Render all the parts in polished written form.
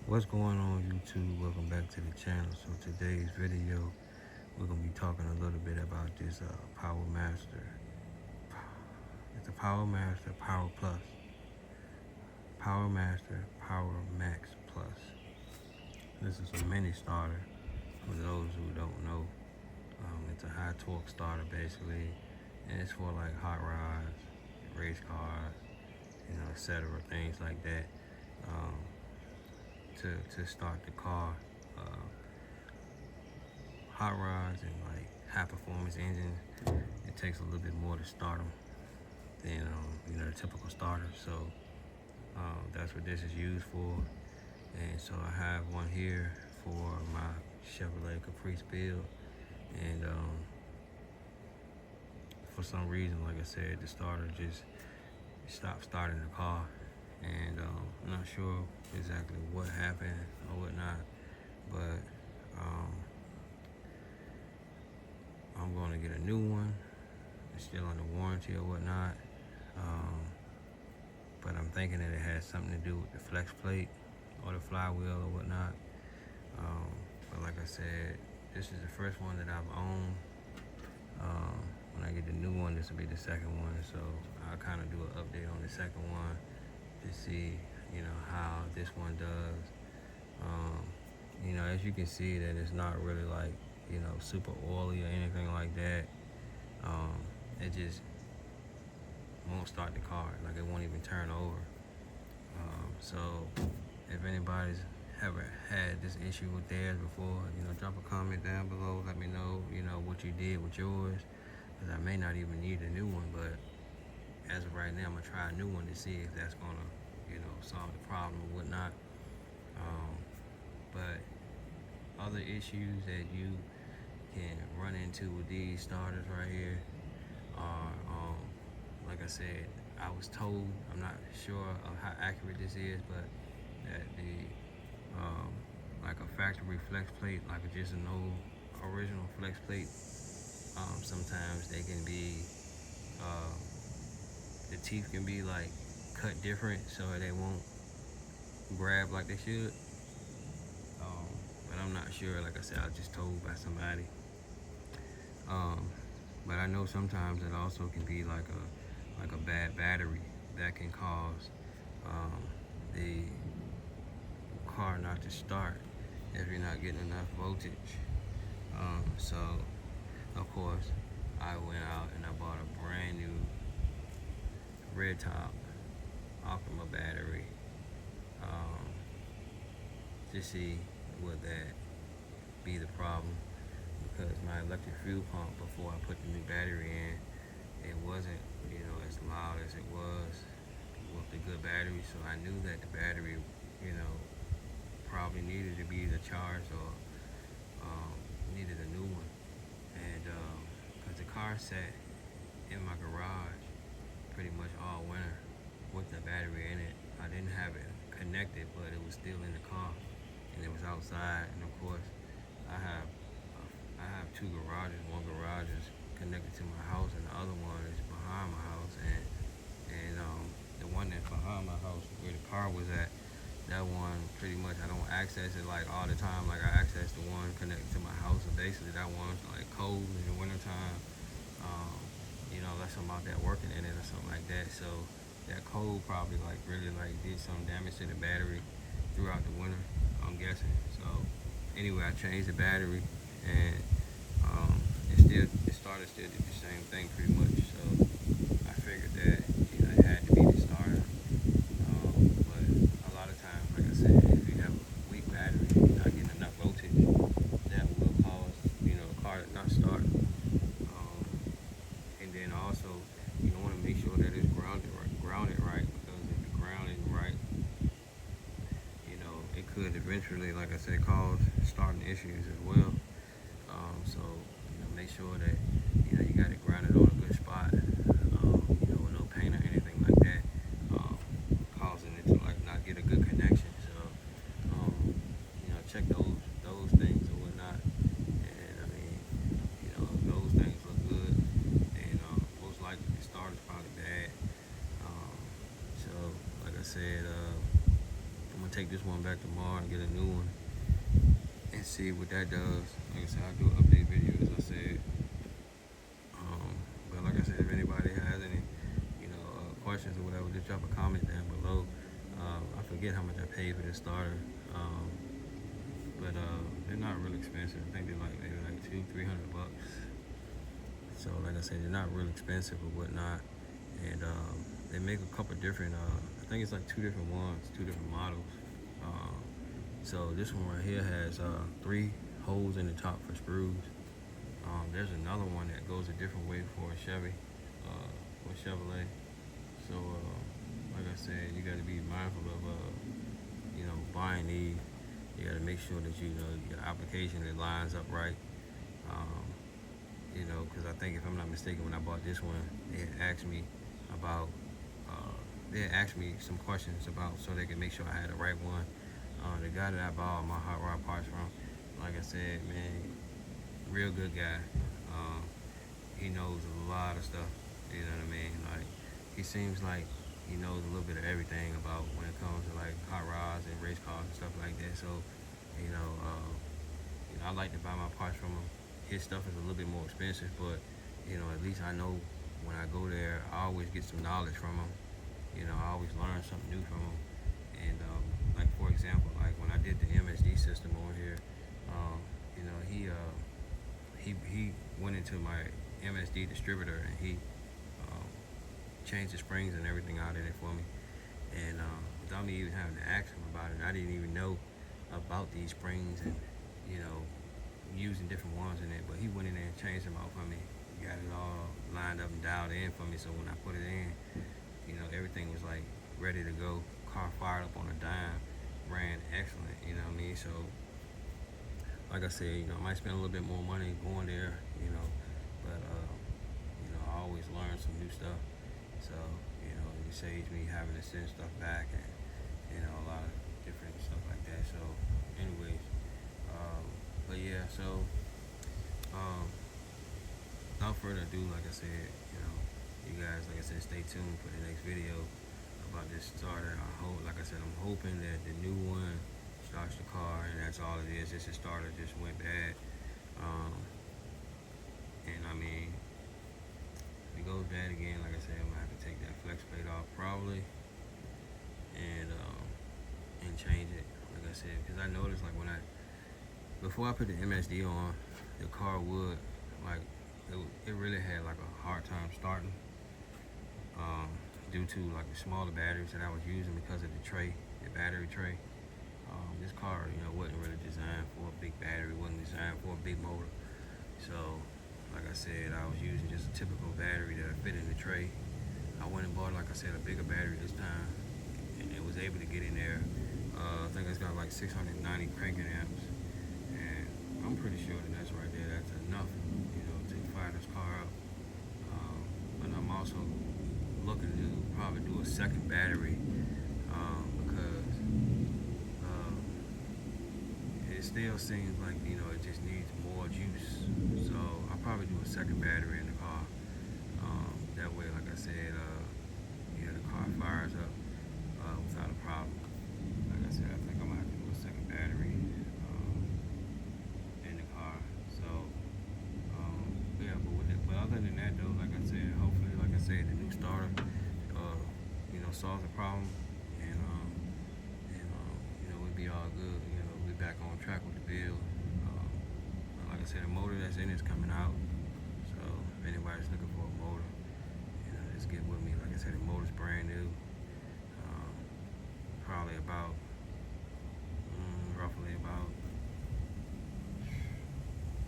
What's going on YouTube? Welcome back to the channel. So today's video, we're going to be talking a little bit about this Power Master. It's a Power Master Power Plus. Power Master Power Max Plus. This is a mini starter for those who don't know. It's a high torque starter basically, and it's for like hot rods, race cars, etc. Things like that. Um, to start the car. Hot rods and like high performance engines, it takes a little bit more to start them than the typical starter. So that's what this is used for. And so I have one here for my Chevrolet Caprice build, and for some reason, like I said, the starter just stopped starting the car, and I'm not sure exactly what happened or whatnot, but I'm going to get a new one. It's still under warranty or whatnot, but I'm thinking that it has something to do with the flex plate or the flywheel or whatnot. But like I said, this is the first one that I've owned. When I get the new one, this will be the second one, so I'll kind of do an update on the second one to see how this one does. As you can see, that it's not really like super oily or anything like that. It just won't start the car, like it won't even turn over. So if anybody's ever had this issue with theirs before, drop a comment down below. Let me know, what you did with yours, because I may not even need a new one. But as of right now, I'm gonna try a new one to see if that's gonna, solve the problem or whatnot. But other issues that you can run into with these starters right here are, like I said, I was told, I'm not sure of how accurate this is, but that the like a factory flex plate, like just an old original flex plate, sometimes they can be, the teeth can be like cut different so they won't grab like they should. But I'm not sure. Like I said, I was just told by somebody. But I know sometimes it also can be like a bad battery that can cause the car not to start if you're not getting enough voltage. So of course I went out and I bought a brand new red top Optima battery to see would that be the problem, because my electric fuel pump, before I put the new battery in, it wasn't as loud as it was with the good battery. So I knew that the battery probably needed to be either charged or needed a new one. And because the car sat in my garage pretty much all winter with the battery in it. I didn't have it connected, but it was still in the car, and it was outside. And of course, I have two garages. One garage is connected to my house, and the other one is behind my house. And the one that's behind my house, where the car was at, that one pretty much I don't access it like all the time. Like I access the one connected to my house, and basically that one's like cold in the wintertime. Unless I'm out there working in it or something like that. So that cold probably like really like did some damage to the battery throughout the winter, I'm guessing. So anyway, I changed the battery, and it started still did the same thing pretty much. So I figured that it had to be the starter. But a lot of times, like I said, if you have a weak battery, you're not getting enough voltage, that will cause the car to not start. And then also, you want to make sure that it's grounded right, because if the ground isn't right, it could eventually, like I said, cause starting issues as well. So make sure that you got it grounded on a good spot, with no paint or anything like that, causing it to like not get a good connection. So check those things or whatnot. And I mean, if those things look good, then most likely the starter's probably bad. So like I said, I'm gonna take this one back tomorrow and get a new one and see what that does. Like I said, I'll do an update video as I said. But like I said, if anybody has any, questions or whatever, just drop a comment down below. I forget how much I paid for this starter, but they're not real expensive. I think they're like maybe like $200-300. So like I said, they're not real expensive or whatnot, and they make a couple different. I think it's like 2 different ones, 2 different models. So this one right here has 3 holes in the top for screws. There's another one that goes a different way for a Chevy, for Chevrolet. So, like I said, you got to be mindful of, buying these. You got to make sure that your application it lines up right. Because I think if I'm not mistaken, when I bought this one, they had asked me about, some questions about so they could make sure I had the right one. The guy that I bought my hot rod parts from, like I said, man, real good guy. He knows a lot of stuff. You know what I mean? Like, he seems like he knows a little bit of everything about when it comes to like hot rods and race cars and stuff like that. So, I like to buy my parts from him. His stuff is a little bit more expensive, but at least I know when I go there, I always get some knowledge from him. I always learn something new from him. And like for example, like when I did the MSD system over here, he went into my MSD distributor and he changed the springs and everything out in it for me. And without me even having to ask him about it, I didn't even know about these springs and using different ones in it. But he went in there and changed them out for me. Got it all lined up and dialed in for me. So when I put it in, everything was like ready to go. Car fired up on a dime, ran excellent. You know what I mean? So like I said, I might spend a little bit more money going there, but I always learn some new stuff. So, it saves me having to send stuff back and, a lot of different stuff like that. So, anyways, but yeah, so, without further ado, like I said, you guys, like I said, stay tuned for the next video about this starter. Like I said, I'm hoping that the new one starts the car, and that's all it is. Just a starter just went bad. And I mean, if it goes bad again, like I said, I'm gonna have to take that flex plate off probably, and change it. Like I said, because I noticed like before I put the MSD on, the car would it really had like a hard time starting, due to like the smaller batteries that I was using because of the battery tray. This car, wasn't really designed for a big battery, wasn't designed for a big motor. So, like I said, I was using just a typical battery that fit in the tray. I went and bought, like I said, a bigger battery this time, and it was able to get in there. I think it's got like 690 cranking amps, and I'm pretty sure that that's right there. That's enough, to fire this car up. But I'm also looking to probably do a second battery, because it still seems like it just needs more juice. So I'll probably do a second battery in the car. That way, like I said, the car fires up without a problem. Like I said, I think I'm gonna have to do a second battery in the car. So yeah, but other than that though, like I said, hopefully, like I said, the new starter solves the problem, and we'll be all good. We'll be back on track with the build. Like I said, the motor that's in is coming out. So if anybody's looking for a motor, just get with me. Like I said, the motor's brand new. Probably about roughly about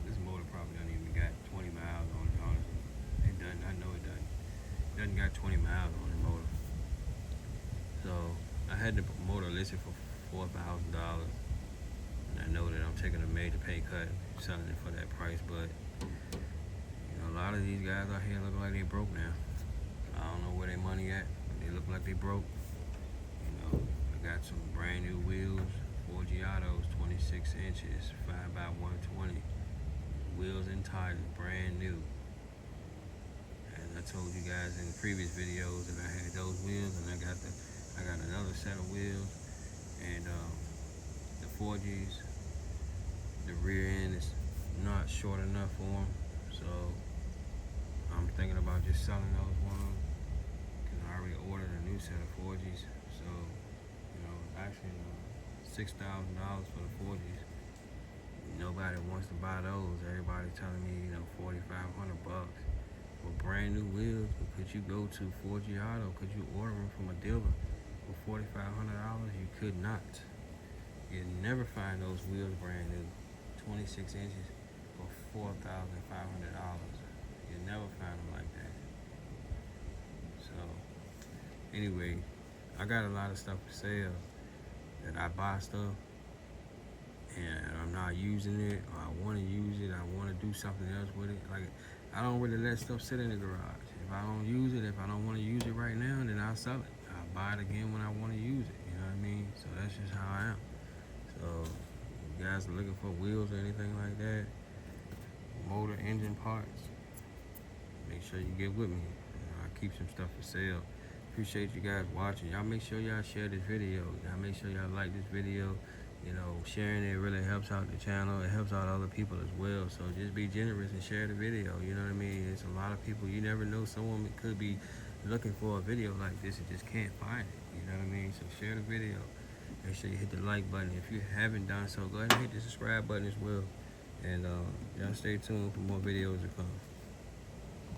this motor probably doesn't even got 20 miles on it. Honestly, it doesn't. I know it doesn't. It doesn't got 20 miles on the motor. So I had the motor listed for $4,000, and I know that I'm taking a major pay cut selling it for that price. But a lot of these guys out here look like they broke now. I don't know where their money at, but they look like they broke. I got some brand new wheels, 4 Giottos, 26 inches, 5x120 wheels and tires, brand new. And I told you guys in the previous videos that I had those wheels, and I got another set of wheels, and 4Gs. The rear end is not short enough for them, so I'm thinking about just selling those ones because I already ordered a new set of 4Gs. So, actually $6,000 for the 4Gs. Nobody wants to buy those. Everybody telling me, $4,500 for brand new wheels. But could you go to 4G Auto? Could you order them from a dealer for $4,500? You could not. You'd never find those wheels brand new, 26 inches for $4,500. You'll never find them like that. So, anyway, I got a lot of stuff for sale that I buy stuff and I'm not using it, or I want to use it, I want to do something else with it. Like, I don't really let stuff sit in the garage. If I don't use it, if I don't want to use it right now, then I'll sell it. I'll buy it again when I want to use it. You know what I mean? So that's just how I am. So, if you guys are looking for wheels or anything like that, motor, engine parts, make sure you get with me. I keep some stuff for sale. Appreciate you guys watching. Y'all make sure y'all share this video. Y'all make sure y'all like this video. Sharing it really helps out the channel. It helps out other people as well. So just be generous and share the video. You know what I mean? It's a lot of people. You never know. Someone could be looking for a video like this and just can't find it. You know what I mean? So share the video. Make sure you hit the like button. If you haven't done so, go ahead and hit the subscribe button as well. And y'all stay tuned for more videos to come.